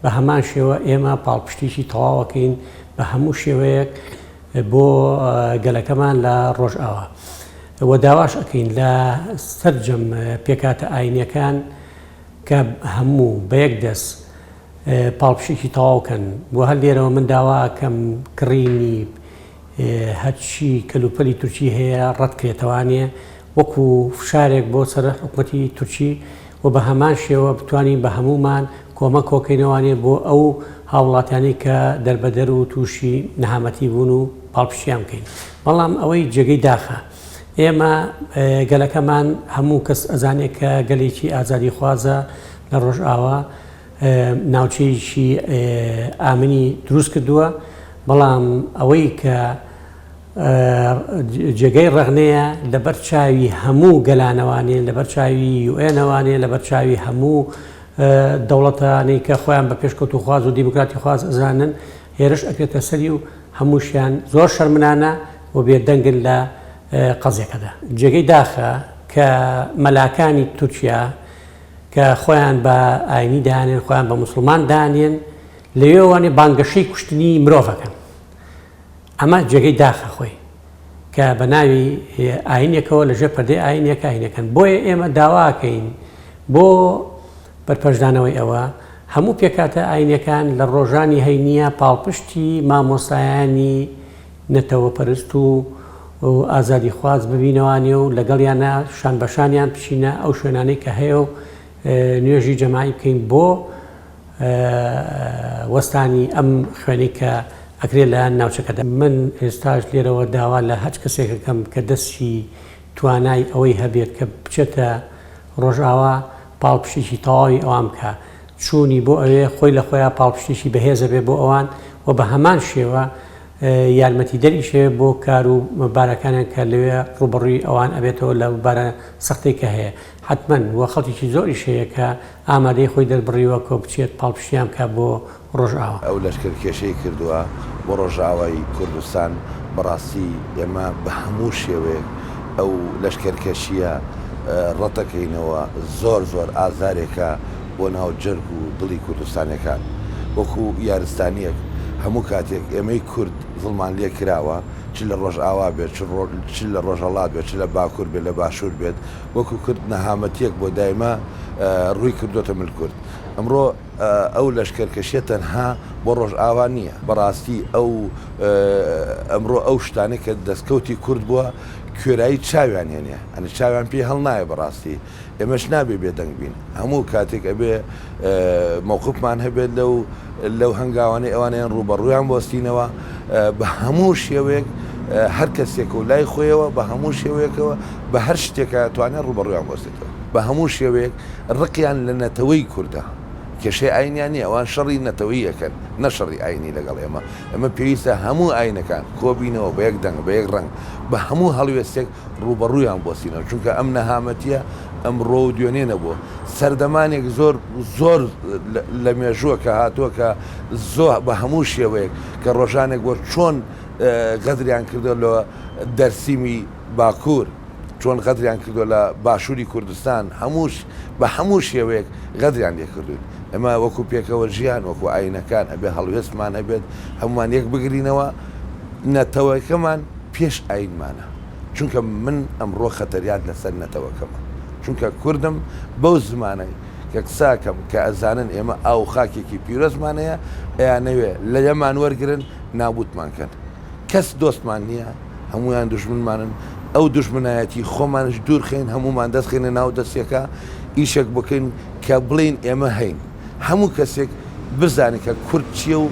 بە هەمان شێوە ئێمە پاڵپشتیشی تەواوەکەین بە هەموو شێوەیەک بۆ گەلەکەمان لە ڕۆژئاوا و داواش ئەەکەین لە سەرجەم پێکاتە ئاینیەکان کە هەموو بە یەک دەست پاڵپشتێکی تەواوکەن بۆ هەر لێرەوە من داوا ئەکەم کڕینی هەرچی کەلوپەلی تورکی هەیە ڕەتکرێتەوانێ وەکو فشارێک بۆ سەر حکوومەتی تورکی و بە هەمان شێوە بتوانین بە هەمومان کۆمە کۆکەینەوانێ بۆ ئەو هاوڵاتیانی کە دەربەدەر و تووشی نەهامەتی بوون و پاڵپشتیان بکەین. بەڵام ئەوەی جێگەی داخە ئێمە گەلەکەمان هەموو کەس ئەزانێت کە گەلێکی ئازادی خوازە لە ڕۆژئاوا ناوچەیەکی ئامنی دروست کردووە، بەڵام ئەوەی کە جێگەی ڕەغنەیە لەبەر چاوی هەموو گەلانەوانێ، لەبەر چاوی یوئێنەوانێ، لەبەر چاوی هەموو دەوڵەتانی کە خۆیان بە پێشکەوت و خواز و دیموکراتی خواز ئەزانن هێرش ئەکرێتە سەری و هەمووشیان زۆر شەرمنانە و بێدەنگن لە قەزیەکەدا. جێگەی داخە کە مەلاکانی تورکیا کە خۆیان بە ئاینی دانێن، خۆیان بە موسڵمان دانێن، لەوێوانێ بانگەشەی کوشتنی مرۆڤەکەن. ئەمە جێگەی داخە خۆی کە بە ناوی ئاینێکەوە لەژێر پەردەی ئاینێک ئاینەکەن. بۆیە ئێمە داواکەین بۆ بەرپەرژدانەوەی ئەوە هەموو پێکاتە ئاینەکان لە ڕۆژانی هەینیە پاڵپشتی مامۆستایانی نەتەوە پەرست و ئازادی خواز ببینەوانێ و لەگەڵیانە شان بەشانیان بچینە ئەو شوێنانەی کە هەیە و نوێژی جەماعی بکەین بۆ وەستانی ئەم خوێنەی کە ئەکرێت لە ناوچەکەدا. من ئێستاش لێرەوە داوا لە هەچ کەسێکەکەم کە دەستی توانای ئەوەی هەبێت کە بچێتە ڕۆژئاوا پاڵپشتێکی تەواوی ئەوان بکە، چوونی بۆ ئەوێ خۆی لە خۆیان پاڵپشتێکی بەهێزە بێ بۆ ئەوان و بە هەمان شێوە یارمەتی دەریشێ بۆ کار و بارەکانیان کە لەوێ ڕوبڕووی ئەوان ئەبێتەوە لە بارە سەختەی کە هەیە. حتمەن وە خەڵکێکی زۆریش هەیە کە ئامادەی خۆی دەربڕیوە کۆ بچێت پاڵپشتیان کە بۆ ڕۆژئاوا. ئەو لەشکرکێشەی کردووە بۆ ڕۆژئاوای کوردستان بەڕاستی ئێمە بە هەموو شێوەیەک ئەو لەشکرکێشیە ڕەتەکەینەوە زۆر ئازارێکە بۆ ناو جەرگ و دڵی کوردستانەکان. وەکو یارستانیەک هەموو کاتێک ئێمەی کورد زڵمان لێ کراوە، چ لە ڕۆژئاوا بێت، چ لە ڕۆژهەڵات بێت، چ لە باکوور بێت، لە باشوور بێت، وەکو کورد نەهامەتیەک بۆ دایما ڕووی کردوتە مل کورد. ئەمڕۆ ئەو لەشکرکێشیە تەنها بۆ ڕۆژئاوا نییە، بەڕاستی ئەمڕۆ ئەو شتانە کە دەستکەوتی کورد بووە کوێرایی چاویان هێنێ، ئەنە چاویان پێ هەڵ نایە. بەڕاستی ئێمەش نابێ بێدەنگ بین، هەموو کاتێک ئەبێ مووقفمان هەبێت لەو هەنگاوانەی ئەوانیان ڕوبەڕوویان بۆستینەوە بە هەموو شێوەیەک هەر کەسێک و لای خۆیەوە بە هەموو شێوەیەکەوە بە هەر شتێکە توانێت ڕوبەڕوویان بۆستێتەوە بە هەموو شێوەیەک ڕقیان لە نەتەوەی کووردە. کێشەی ئاینیان نیە، ئەوان شەڕی نەتەوەی یەکەن، نەشەڕی ئاینی لەگەڵ ئێمە. ئەمە پێویستە هەموو ئاینەکان کۆبینەوە بە یەک دەنگ بە یەک ڕنگ بە هەموو هەڵوێستێک ڕوبەڕوویان بۆستینەوە، چونکە ئەم نەهامەتیە ئەمڕۆ و دوێنێ نەبووە. سەردەمانێک زۆر لە مێژووە کە هاتووە کە زۆر بە هەموو شێوەیەک کە ڕۆژانێک وە چۆن غەدریان کردو لە دەرسیمی باکوور، چۆن غەدریان کردو لە باشووری کوردستان، هەمووش بە هەموو شێوەیەک غەدریان لێ کردوین. ئەمە وەکو پێکەوە ژیان وەکو ئاینەکان ئەبێ هەڵوێستمان هەبێت، هەمومان یەک بگرینەوە، نەتەوەکەمان پێش ئاینمانە. چونکە من ئەمڕۆ خەتەریات لەسەر نەتەوەکەمە، چونکە کوردم بەو زمانەی کە قساکەم کە ئەزانن ئێمە ئاو خاکێکی پیرۆزمانەیە ئەیانەوێ لە یەمان وەرگرن نابوتمانکەن. کەس دۆستمان نییە، هەمویان دوژمنمانن. ئەو دوژمنایەتی خۆمانش دوورخین، هەمومان دەستخینە ناو دەستێکە ئیشێک بکەین کە بڵین ئێمە هەین. هەموو کەسێک بزانێت کە کورد چییە و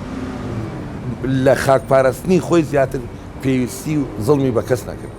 لە خاکپاراستنی خۆی زیاتر پێویستی و زڵمی بە کەس نەکرد.